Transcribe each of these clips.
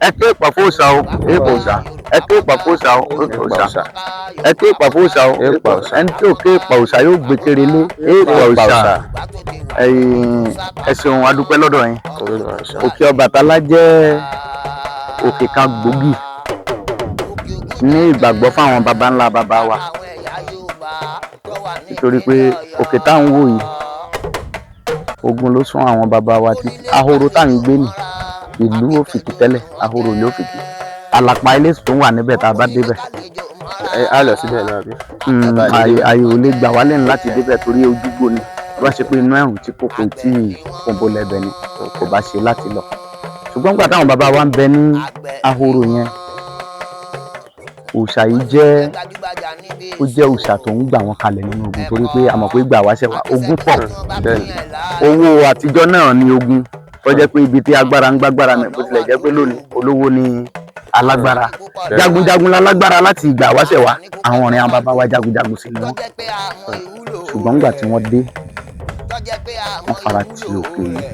eke paposa o eposa eke paposa o eposa eke paposa o eposa ẹni tí òkè pausa yóò gbẹkẹrẹ lé eposa ẹsùn adúpẹ́ lọ́dọ̀ yín. Òkè Ọbàtálá jẹ́ òkè kan gbòógì ní ìgbàgbọ́ fáwọn baba ńlá baba wa nítorí pé òkè tá ń wò yìí ogun ló sún àwọn baba wa tí ahoro tá ń gbé ní ìlú Òfìkì tẹ́lẹ̀ ahoro ìlú Òfìkì Àlàpà ilé tó wà níbẹ̀ tá a bá débẹ̀ a lọ síbẹ̀ náà bí. ààyè ò lè gbà wá lẹ́nu láti débẹ̀ torí ojúgbó ni bá ṣe pé inú ẹ̀rùn tí kò pé tí kòǹbó lẹ́bẹ̀ ni kò bá ṣe láti lọ ṣùgbọ́n nígbà táwọn baba wa ń bẹ ní ahoro yẹn òòṣà yìí jẹ́ òòṣà tó ń gbà wọ́n kalẹ̀ nínú ogun torí pé a mọ̀ pé gbà wá ṣẹ̀wá ogun pọ̀ owó àtijọ́ náà ni ogun tó jẹ́ pé ibi tí agbára ń gbágbára náà bó tilẹ̀ jẹ́ pé lónìí olówó ni alágbára jagunjagun lálágbára láti ìgbà wáṣẹ̀ wá àwọn ọ̀rẹ́ àwọn bàbá wa jagunjagun sí ni wọ́n ṣùgbọ́n nígbà tí wọ́n dé wọ́n fara ti òkè yìí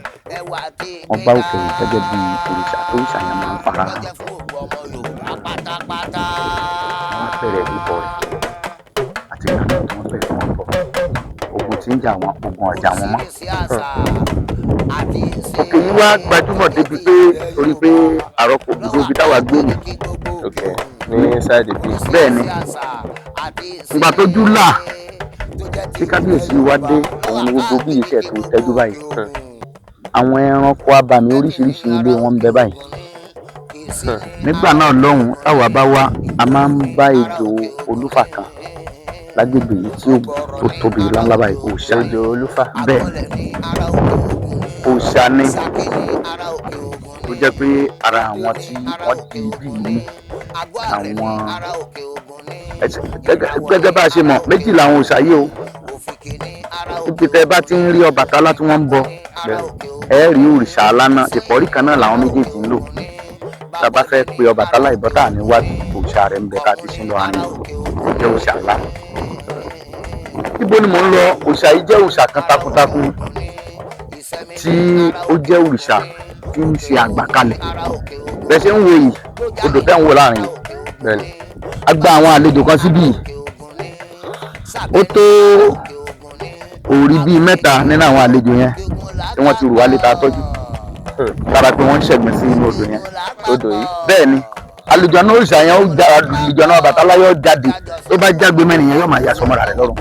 wọ́n bá òkè yìí gẹ́gẹ́ bí òrìṣà tó òrìṣà yẹn máa ń fara hàn wọ́n bẹ̀rẹ̀ ìbọ̀ rẹ̀ àti ìgbà tí wọ́n bẹ̀rẹ̀ wọn bọ̀ ogun tí ń jà wọn ogun ọjà wọn mọ́ òkè yìí wá gbajúmọ̀ débi pé torí pé àròkò gbogbo ibi táwa gbé ni ní sáìdì bíi. bẹ́ẹ̀ ni ìgbà tó júlà tí kábíyèsí wa dé òun ni gbogbo bí iṣẹ́ tó tẹ́jú báyìí àwọn ẹranko abàmì oríṣiríṣi ilé wọn ń bẹ báyìí nígbà náà lọ́hùn táwa bá wá a máa ń bá ejò olúfà kan lágbègbè yìí tí ó tóbi ńláńlá báyìí òòṣà ejò olúfà. bẹ́ẹ̀ òòṣà ni tó jẹ́ pé ara àwọn tí wọ́n di ibi yìí àwọn gẹ́gẹ́ bá a ṣe mọ̀ méjì làwọn òòṣà yìí o níbi tẹ́ bá ti ń rí Ọbàtálá tí wọ́n ń bọ ẹ rí òrìṣà aláná ìpọ́rí kan náà làwọn méjèèjì ń lò tá a bá fẹ́ pe Ọbàtálá ìbọ́tà níwájú òòṣà rẹ̀ ń bẹ ká ti sún lọ àárín ìjẹ́ òòṣà ńlá. Ibo ni mò ń lọ òòṣà yìí jẹ́ òòṣà kan takuntakun tí ó jẹ́ òrìṣà tí ń ṣe àgbàkalẹ̀ bẹ́ẹ̀ ṣe ń wo yìí odò tẹ́ ń wò láàrin yìí a gba àwọn àlejò kan síbí yìí ó tó òrí bíi mẹ́ta nínú àwọn àlejò yẹn tí wọ́n ti rù wálé ta tọ́jú lára pé wọ́n ń ṣẹ̀gbìn sí inú odò yẹn bẹ́ẹ̀ ni àlejò náà òrìṣà yẹn ó jára àlejò náà Ọbàtálá yóò jáde tó bá jágbe mẹ́rin yẹn yóò máa yà sọmọ́ra rẹ̀ lọ́rùn.